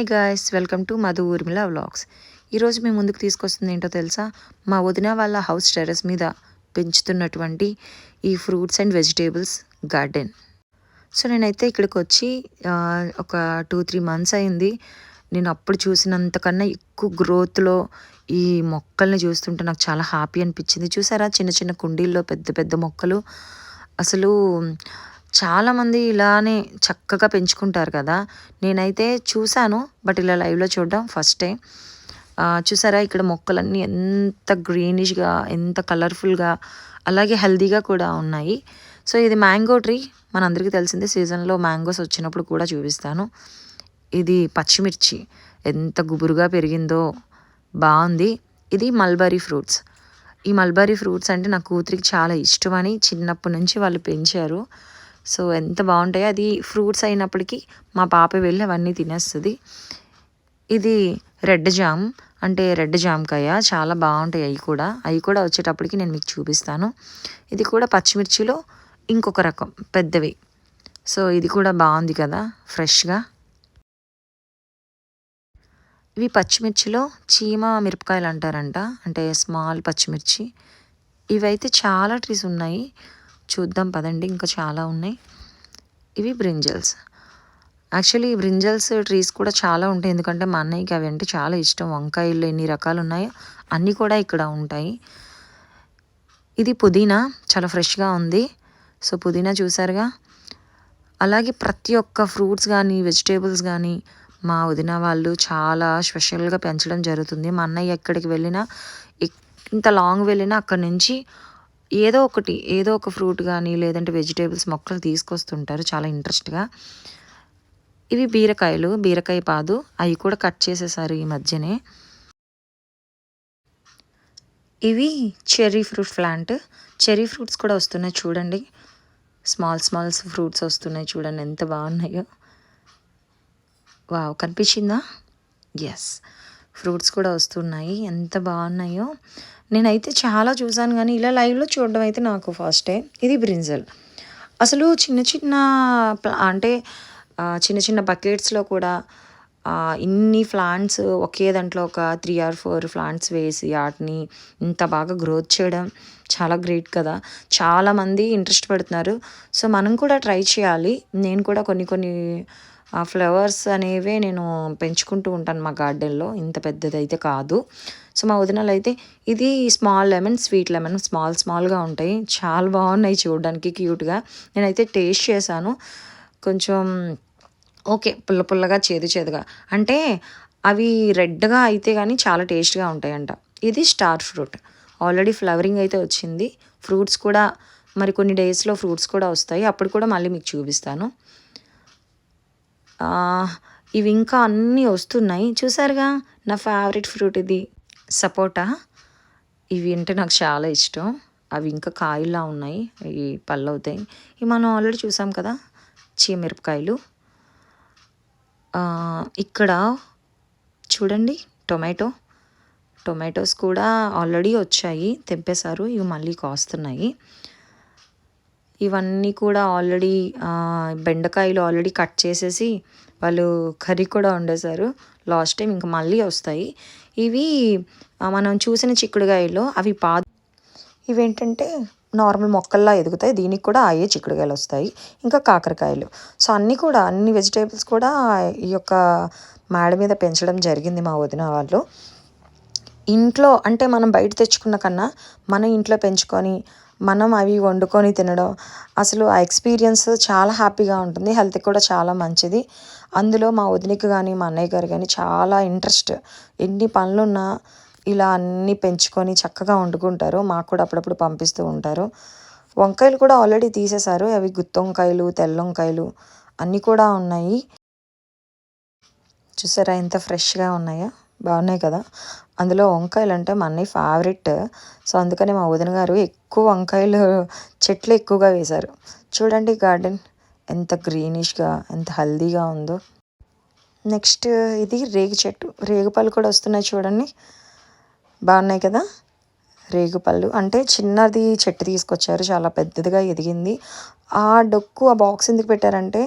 Hi guys, welcome to Madhu Urmila vlogs. ఈరోజు మేము ముందుకు తీసుకొస్తుంది ఏంటో తెలుసా? మా వదిన వాళ్ళ హౌస్ టెర్రస్ మీద పెంచుతున్నటువంటి ఈ fruits and vegetables garden. So నేనైతే ఇక్కడికి వచ్చి ఒక 2-3 మంత్స్ అయింది. నేను అప్పుడు చూసినంతకన్నా ఎక్కువ గ్రోత్లో ఈ మొక్కల్ని చూస్తుంటే నాకు చాలా హ్యాపీ అనిపించింది. చూసారా, చిన్న చిన్న కుండీల్లో పెద్ద పెద్ద మొక్కలు. అసలు చాలామంది ఇలానే చక్కగా పెంచుకుంటారు కదా. నేనైతే చూశాను, బట్ ఇలా లైవ్లో చూడడం ఫస్ట్ టైం. చూసారా, ఇక్కడ మొక్కలన్నీ ఎంత గ్రీనిష్గా, ఎంత కలర్ఫుల్గా, అలాగే హెల్తీగా కూడా ఉన్నాయి. సో ఇది మ్యాంగో ట్రీ, మనందరికీ తెలిసిందే. సీజన్లో మ్యాంగోస్ వచ్చినప్పుడు కూడా చూపిస్తాను. ఇది పచ్చిమిర్చి ఎంత గుబురుగా పెరిగిందో, బాగుంది. ఇది మల్బరీ ఫ్రూట్స్. ఈ మల్బరీ ఫ్రూట్స్ అంటే నా కూతురికి చాలా ఇష్టమని చిన్నప్పటి నుంచి వాళ్ళు పెంచారు. సో ఎంత బాగుంటాయో. అది ఫ్రూట్స్ అయినప్పటికీ మా పాప వెళ్ళి అవన్నీ తినేస్తుంది. ఇది రెడ్ జామ్, అంటే రెడ్ జామకాయ, చాలా బాగుంటాయి. అవి కూడా వచ్చేటప్పటికి నేను మీకు చూపిస్తాను. ఇది కూడా పచ్చిమిర్చిలో ఇంకొక రకం పెద్దవి. సో ఇది కూడా బాగుంది కదా, ఫ్రెష్గా. ఇవి పచ్చిమిర్చిలో చీమ మిరపకాయలు అంటారంట, అంటే స్మాల్ పచ్చిమిర్చి. ఇవైతే చాలా ట్రీస్ ఉన్నాయి, చూద్దాం పదండి, ఇంకా చాలా ఉన్నాయి. ఇవి బ్రింజల్స్. యాక్చువల్లీ ఈ బ్రింజల్స్ ట్రీస్ కూడా చాలా ఉంటాయి, ఎందుకంటే మా అన్నయ్యకి అవి అంటే చాలా ఇష్టం. వంకాయలు ఎన్ని రకాలు ఉన్నాయో అన్నీ కూడా ఇక్కడ ఉంటాయి. ఇది పుదీనా, చాలా ఫ్రెష్గా ఉంది. సో పుదీనా చూసారుగా. అలాగే ప్రతి ఒక్క ఫ్రూట్స్ కానీ వెజిటేబుల్స్ కానీ మా వదిన వాళ్ళు చాలా స్పెషల్గా పెంచడం జరుగుతుంది. మా అన్నయ్య ఎక్కడికి వెళ్ళినా, ఇంత లాంగ్ వెళ్ళినా అక్కడి నుంచి ఏదో ఒక ఫ్రూట్ కానీ లేదంటే వెజిటేబుల్స్ మొక్కలు తీసుకొస్తుంటారు చాలా ఇంట్రెస్ట్గా. ఇవి బీరకాయ పాదు, అవి కూడా కట్ చేసేసారు ఈ మధ్యనే. ఇవి cherry fruit plant. Cherry fruits కూడా వస్తున్నాయి చూడండి, స్మాల్ ఫ్రూట్స్ వస్తున్నాయి చూడండి, ఎంత బాగున్నాయో. వావ్, కనిపించిందా? ఎస్, ఫ్రూట్స్ కూడా వస్తున్నాయి, ఎంత బాగున్నాయో. నేనైతే చాలా చూసాను కానీ ఇలా లైవ్లో చూడడం అయితే నాకు ఫస్ట్ టైం. ఇది బ్రింజల్. అసలు చిన్న చిన్న బకెట్స్లో కూడా ఇన్ని ప్లాంట్స్ ఒకే దాంట్లో ఒక 3 or 4 ప్లాంట్స్ వేసి వాటిని ఇంత బాగా గ్రోత్ చేయడం చాలా గ్రేట్ కదా. చాలామంది ఇంట్రెస్ట్ పెడుతున్నారు. సో మనం కూడా ట్రై చేయాలి. నేను కూడా కొన్ని ఫ్లవర్స్ అనేవే నేను పెంచుకుంటూ ఉంటాను మా గార్డెన్లో, ఇంత పెద్దదైతే కాదు. సో మా వదినలు అయితే ఇది స్మాల్ లెమన్, స్వీట్ లెమన్, స్మాల్గా ఉంటాయి, చాలా బాగున్నాయి చూడడానికి, క్యూట్గా. నేనైతే టేస్ట్ చేశాను, కొంచెం ఓకే, పుల్లగా చేదుగా, అంటే అవి రెడ్గా అయితే కానీ చాలా టేస్ట్గా ఉంటాయంట. ఇది స్టార్ ఫ్రూట్, ఆల్రెడీ ఫ్లవరింగ్ అయితే వచ్చింది. ఫ్రూట్స్ కూడా మరి కొన్ని డేస్లో ఫ్రూట్స్ కూడా వస్తాయి, అప్పుడు కూడా మళ్ళీ మీకు చూపిస్తాను. ఇవి ఇంకా అన్నీ వస్తున్నాయి. చూసారుగా, నా ఫేవరెట్ ఫ్రూట్ ఇది సపోటా. ఇవి అంటే నాకు చాలా ఇష్టం. అవి ఇంకా కాయల్లా ఉన్నాయి, ఇవి పళ్ళు అవుతాయి. ఇవి మనం ఆల్రెడీ చూసాం కదా, చీమిరపకాయలు. ఇక్కడ చూడండి, టొమాటోస్ కూడా ఆల్రెడీ వచ్చాయి, తెంపేశారు. ఇవి మళ్ళీ కాస్తున్నాయి. ఇవన్నీ కూడా ఆల్రెడీ బెండకాయలు ఆల్రెడీ కట్ చేసేసి వాళ్ళు కర్రీ కూడా వండేశారు లాస్ట్ టైం, ఇంకా మళ్ళీ వస్తాయి. ఇవి మనం చూసిన చిక్కుడుకాయలు, అవి ఇవేంటంటే నార్మల్ మొక్కల్లా ఎదుగుతాయి, దీనికి కూడా అయ్యే చిక్కుడుకాయలు వస్తాయి. ఇంకా కాకరకాయలు. సో అన్ని వెజిటేబుల్స్ కూడా ఈ యొక్క మేడ మీద పెంచడం జరిగింది మా వదిన వాళ్ళు. ఇంట్లో అంటే మనం బయట తెచ్చుకున్న కన్నా మనం ఇంట్లో పెంచుకొని మనం అవి వండుకొని తినడం, అసలు ఆ ఎక్స్పీరియన్స్ చాలా హ్యాపీగా ఉంటుంది, హెల్త్కి కూడా చాలా మంచిది. అందులో మా వదినకి కానీ మా అన్నయ్య గారు కానీ చాలా ఇంట్రెస్ట్. ఎన్ని పనులున్నా ఇలా అన్నీ పెంచుకొని చక్కగా వండుకుంటారు. మాకు కూడా అప్పుడప్పుడు పంపిస్తూ ఉంటారు. వంకాయలు కూడా ఆల్రెడీ తీసేశారు, అవి గుత్తి వంకాయలు, తెల్ల వంకాయలు అన్నీ కూడా ఉన్నాయి. చూసారా ఎంత ఫ్రెష్గా ఉన్నాయో, బాగున్నాయి కదా. అందులో వంకాయలు అంటే మా అన్నయ్య ఫేవరెట్. సో అందుకని మా వదిన గారు ఎక్కువ వంకాయలు చెట్లు ఎక్కువగా వేశారు. చూడండి గార్డెన్ ఎంత గ్రీనిష్గా, ఎంత హెల్దీగా ఉందో. నెక్స్ట్ ఇది రేగు చెట్టు, రేగుపళ్ళు కూడా వస్తున్నాయి చూడండి, బాగున్నాయి కదా. రేగుపళ్ళు అంటే చిన్నది చెట్టు తీసుకొచ్చారు, చాలా పెద్దదిగా ఎదిగింది. ఆ బాక్స్ ఎందుకు పెట్టారంటే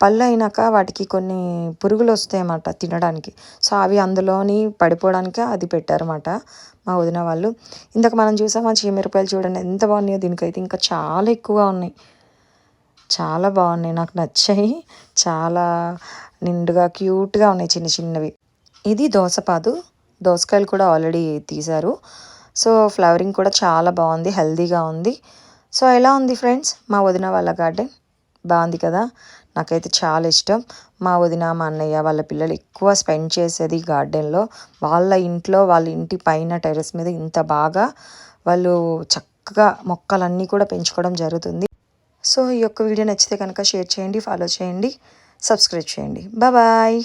పళ్ళు అయినాక వాటికి కొన్ని పురుగులు వస్తాయన్నమాట తినడానికి. సో అవి అందులోని పడిపోవడానికి అది పెట్టారన్నమాట మా వదిన వాళ్ళు. ఇందాక మనం చూసాం ఆ చీమిరపకాయలు చూడండి ఎంత బాగున్నాయో, దీనికైతే ఇంకా చాలా ఎక్కువగా ఉన్నాయి. చాలా బాగున్నాయి, నాకు నచ్చాయి. చాలా నిండుగా క్యూట్గా ఉన్నాయి చిన్న చిన్నవి. ఇది దోసపాదు, దోసకాయలు కూడా ఆల్రెడీ తీశారు. సో ఫ్లవరింగ్ కూడా చాలా బాగుంది, హెల్దీగా ఉంది. సో ఎలా ఉంది ఫ్రెండ్స్ మా వదిన వాళ్ళ గార్డెన్? బాగుంది కదా, నాకైతే చాలా ఇష్టం. మా వదిన మా అన్నయ్య వాళ్ళ పిల్లలు ఎక్కువ స్పెండ్ చేసేది గార్డెన్లో. వాళ్ళ ఇంట్లో వాళ్ళ ఇంటి పైన టెర్రస్ మీద ఇంత బాగా వాళ్ళు చక్కగా మొక్కలన్నీ కూడా పెంచుకోవడం జరుగుతుంది. సో ఈ యొక్క వీడియో నచ్చితే కనుక షేర్ చేయండి, ఫాలో చేయండి, సబ్స్క్రైబ్ చేయండి. బాయ్.